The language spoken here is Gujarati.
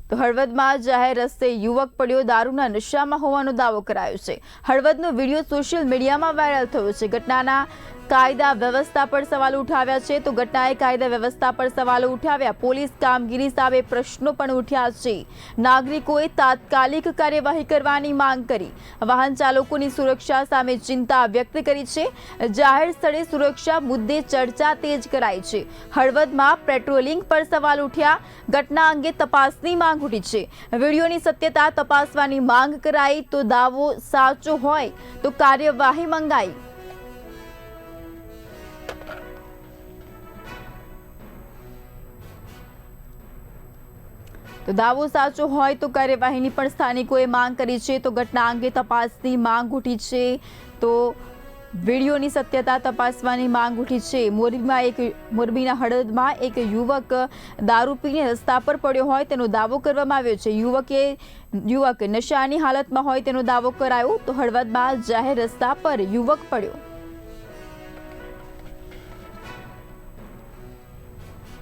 તો હળવદમાં જાહેર રસ્તે યુવક પડ્યો, દારૂના નશામાં હોવાનો દાવો કરાયો છે। હળવદનો વિડીયો સોશિયલ મીડિયામાં વાયરલ થયો છે। ઘટનાના કાયદા વ્યવસ્થા પર સવાલો ઉઠાવ્યા છે। તો ઘટનાએ કાયદા વ્યવસ્થા પર સવાલો ઉઠાવ્યા, પોલીસ કામગીરી સામે પ્રશ્નો પણ ઉઠ્યા છે। નાગરિકોએ તાત્કાલિક કાર્યવાહી કરવાની માંગ કરી, વાહન ચાલકોની સુરક્ષા સામે ચિંતા વ્યક્ત કરી છે। જાહેર સ્થળે સુરક્ષા મુદ્દે ચર્ચા તેજ કરાઈ છે। હળવદમાં પેટ્રોલિંગ પર સવાલ ઉઠ્યા, ઘટના અંગે તપાસની માંગ ઉઠી છે। વિડીયોની સત્યતા તપાસવાની માંગ કરાઈ, તો દાવો સાચો હોય તો કાર્યવાહી મંગાઈ। તો દાવો સાચો હોય તો કાર્યવાહીની પણ સ્થાનિકોએ માંગ કરી છે। તો ઘટના અંગે તપાસની માંગ ઉઠી છે। તો વિડીયોની સત્યતા તપાસવાની માંગ ઉઠી છે। મોરબીના હળવદમાં એક યુવક દારૂ પીને રસ્તા પર પડ્યો હોય તેનો દાવો કરવામાં આવ્યો છે। યુવક નશાની હાલતમાં હોય તેનો દાવો કરાયો। તો હળવદમાં જાહેર રસ્તા પર યુવક પડ્યો।